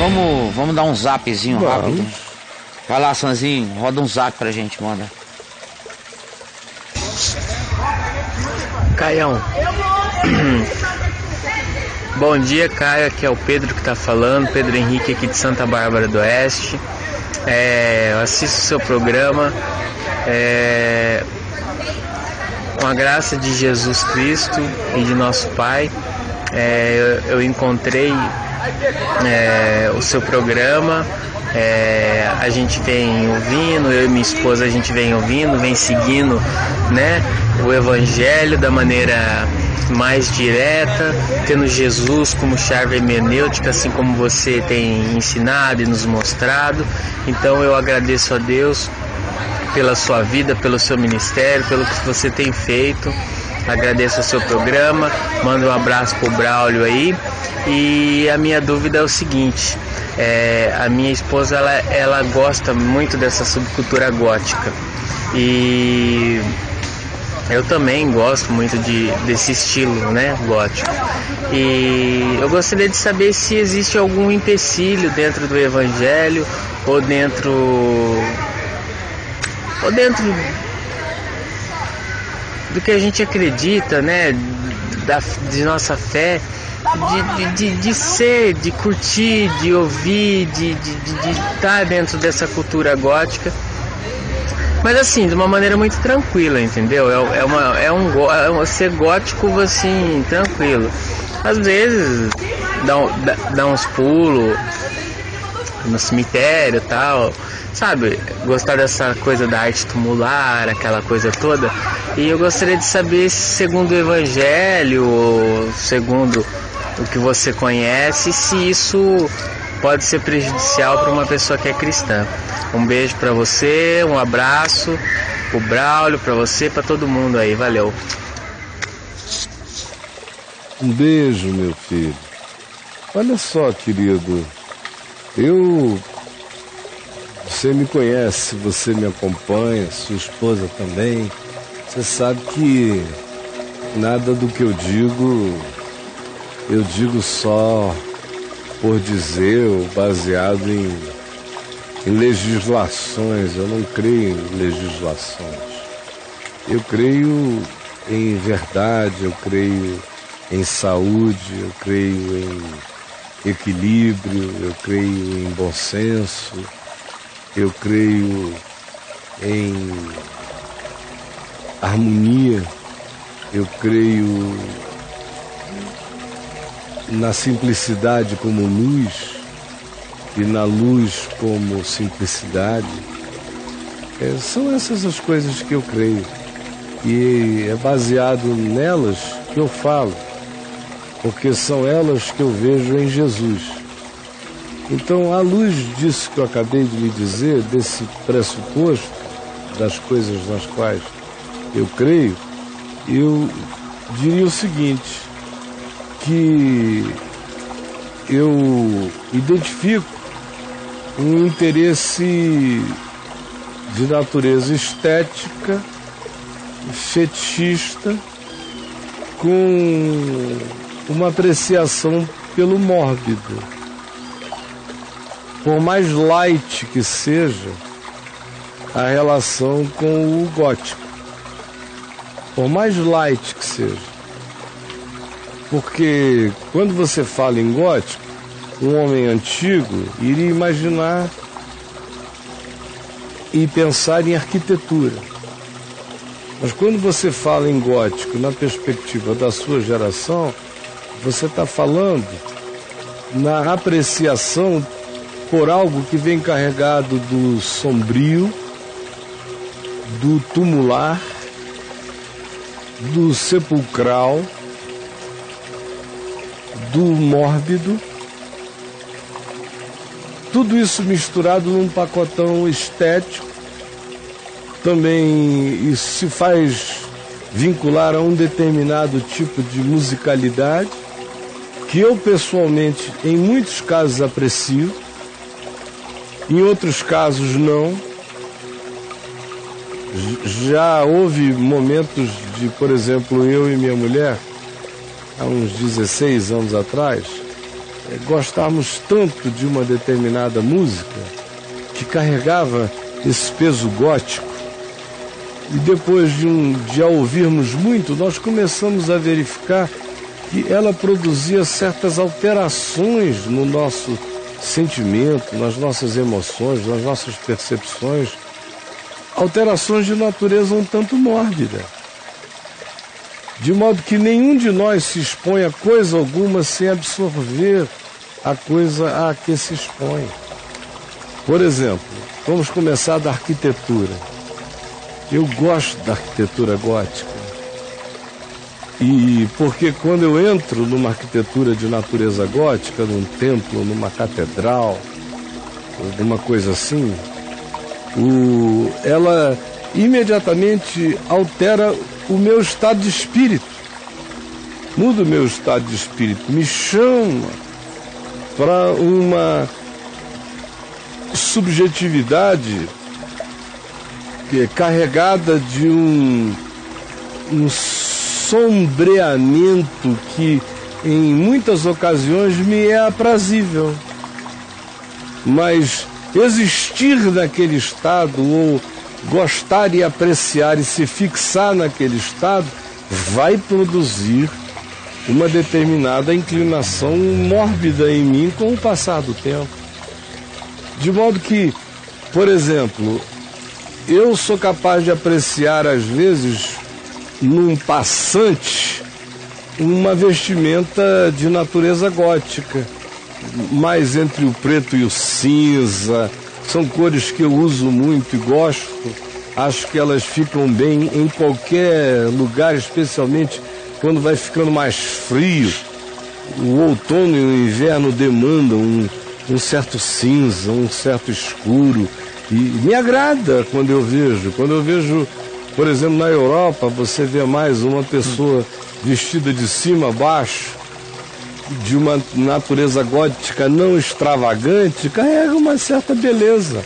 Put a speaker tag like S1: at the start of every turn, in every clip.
S1: vamos dar um zapzinho rápido. Vai lá, Sanzinho, roda um zap pra gente, manda.
S2: Caião. Bom dia, Caio. Aqui é o Pedro que tá falando. Pedro Henrique aqui de Santa Bárbara do Oeste. Eu assisto o seu programa. Com a graça de Jesus Cristo e de nosso Pai, eu encontrei o seu programa. A gente vem ouvindo, eu e minha esposa, a gente vem ouvindo, vem seguindo, né, o Evangelho da maneira mais direta, tendo Jesus como chave hermenêutica, assim como você tem ensinado e nos mostrado. Então eu agradeço a Deus pela sua vida, pelo seu ministério, pelo que você tem feito. Agradeço o seu programa, mando um abraço pro Braulio aí. E a minha dúvida é o seguinte: a minha esposa ela gosta muito dessa subcultura gótica, e eu também gosto muito desse estilo, né, gótico. E eu gostaria de saber se existe algum empecilho dentro do Evangelho ou dentro do que a gente acredita, né, de nossa fé, de ser, de curtir, de ouvir, de estar dentro dessa cultura gótica, mas assim, de uma maneira muito tranquila, entendeu? Ser gótico assim, tranquilo. Às vezes dá uns pulos no cemitério e tal, sabe? Gostar dessa coisa da arte tumular, aquela coisa toda. E eu gostaria de saber se, segundo o Evangelho, ou segundo o que você conhece, se isso pode ser prejudicial para uma pessoa que é cristã. Um beijo para você, um abraço, o Braulio, para você, para todo mundo aí. Valeu.
S3: Um beijo, meu filho. Olha só, querido, você me conhece, você me acompanha, sua esposa também. Você sabe que nada do que eu digo só por dizer, ou baseado em legislações. Eu não creio em legislações. Eu creio em verdade, eu creio em saúde, eu creio em equilíbrio, eu creio em bom senso, eu creio em harmonia, eu creio na simplicidade como luz e na luz como simplicidade. São essas as coisas que eu creio, e é baseado nelas que eu falo, porque são elas que eu vejo em Jesus. Então, à luz disso que eu acabei de lhe dizer, desse pressuposto das coisas nas quais eu creio, eu diria o seguinte, que eu identifico um interesse de natureza estética, fetichista, com uma apreciação pelo mórbido. Por mais light que seja a relação com o gótico, por mais light que seja. Porque quando você fala em gótico, um homem antigo iria imaginar e pensar em arquitetura. Mas quando você fala em gótico na perspectiva da sua geração, você está falando na apreciação por algo que vem carregado do sombrio, do tumular, do sepulcral, do mórbido, tudo isso misturado num pacotão estético. Também isso se faz vincular a um determinado tipo de musicalidade, que eu pessoalmente, em muitos casos, aprecio, em outros casos não. Já houve momentos de, por exemplo, eu e minha mulher, há uns 16 anos atrás, gostarmos tanto de uma determinada música que carregava esse peso gótico, e depois de a ouvirmos muito, nós começamos a verificar que ela produzia certas alterações no nosso sentimento, nas nossas emoções, nas nossas percepções, alterações de natureza um tanto mórbida, de modo que nenhum de nós se expõe a coisa alguma sem absorver a coisa a que se expõe. Por exemplo, vamos começar da arquitetura. Eu gosto da arquitetura gótica. E porque quando eu entro numa arquitetura de natureza gótica, num templo, numa catedral, alguma coisa assim, ela imediatamente altera o meu estado de espírito. Muda o meu estado de espírito, me chama para uma subjetividade que é carregada de um sombreamento que em muitas ocasiões me é aprazível. Mas existir naquele estado, ou gostar e apreciar e se fixar naquele estado, vai produzir uma determinada inclinação mórbida em mim com o passar do tempo. De modo que, por exemplo, eu sou capaz de apreciar às vezes num passante uma vestimenta de natureza gótica, mais entre o preto e o cinza. São cores que eu uso muito e gosto. Acho que elas ficam bem em qualquer lugar, especialmente quando vai ficando mais frio. O outono e o inverno demandam um certo cinza, um certo escuro. E me agrada quando eu vejo. Quando eu vejo, por exemplo, na Europa, você vê mais uma pessoa vestida de cima a baixo, de uma natureza gótica não extravagante, carrega uma certa beleza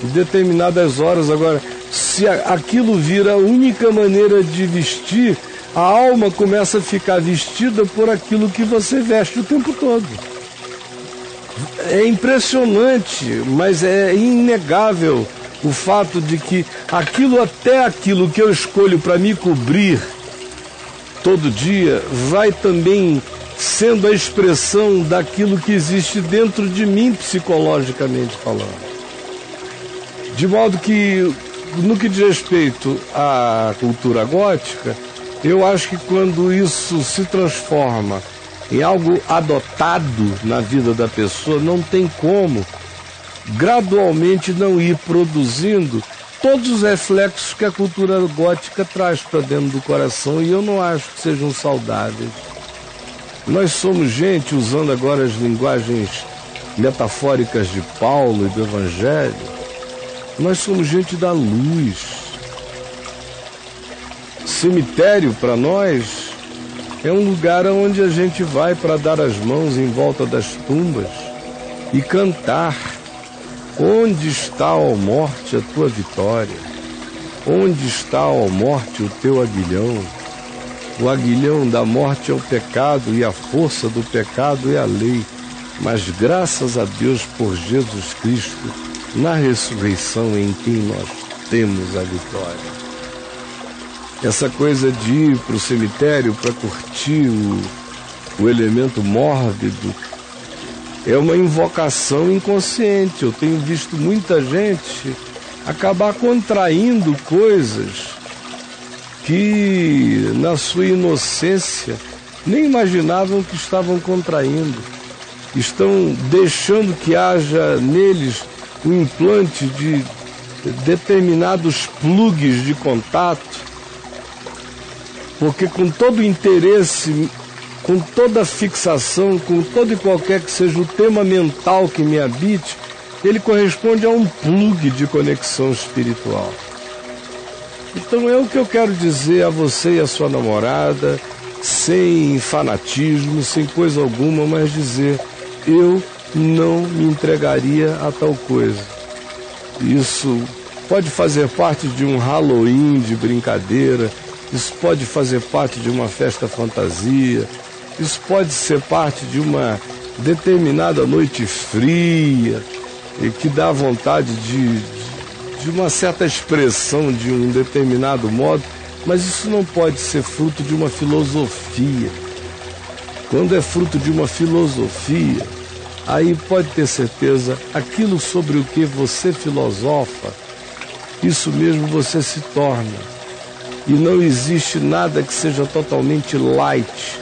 S3: em determinadas horas. Agora, se aquilo vira a única maneira de vestir, a alma começa a ficar vestida por aquilo que você veste o tempo todo. É impressionante, mas é inegável o fato de que até aquilo que eu escolho para me cobrir todo dia vai também sendo a expressão daquilo que existe dentro de mim, psicologicamente falando. De modo que, no que diz respeito à cultura gótica, eu acho que quando isso se transforma em algo adotado na vida da pessoa, não tem como gradualmente não ir produzindo todos os reflexos que a cultura gótica traz para dentro do coração, e eu não acho que sejam saudáveis. Nós somos gente, usando agora as linguagens metafóricas de Paulo e do Evangelho, nós somos gente da luz. Cemitério, para nós, é um lugar onde a gente vai para dar as mãos em volta das tumbas e cantar: onde está, ó morte, a tua vitória? Onde está, ó morte, o teu aguilhão? O aguilhão da morte é o pecado, e a força do pecado é a lei. Mas graças a Deus por Jesus Cristo, na ressurreição em quem nós temos a vitória. Essa coisa de ir para o cemitério para curtir o elemento mórbido é uma invocação inconsciente. Eu tenho visto muita gente acabar contraindo coisas que, na sua inocência, nem imaginavam que estavam contraindo. Estão deixando que haja neles o implante de determinados plugs de contato, porque com todo interesse, com toda fixação, com todo e qualquer que seja o tema mental que me habite, ele corresponde a um plug de conexão espiritual. Então é o que eu quero dizer a você e a sua namorada, sem fanatismo, sem coisa alguma, mas dizer: eu não me entregaria a tal coisa. Isso pode fazer parte de um Halloween de brincadeira, isso pode fazer parte de uma festa fantasia, isso pode ser parte de uma determinada noite fria e que dá vontade de uma certa expressão de um determinado modo, mas isso não pode ser fruto de uma filosofia. Quando é fruto de uma filosofia, aí pode ter certeza, aquilo sobre o que você filosofa, isso mesmo você se torna. E não existe nada que seja totalmente light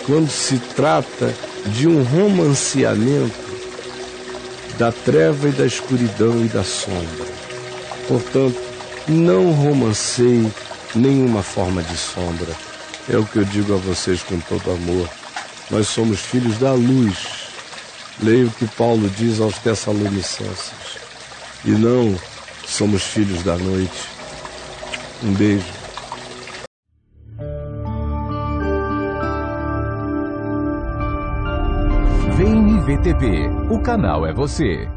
S3: quando se trata de um romanceamento da treva e da escuridão e da sombra. Portanto, não romanceie nenhuma forma de sombra. É o que eu digo a vocês com todo amor. Nós somos filhos da luz. Leia o que Paulo diz aos Tessalonicenses. E não somos filhos da noite. Um beijo.
S4: Vem IVTV, o canal é você.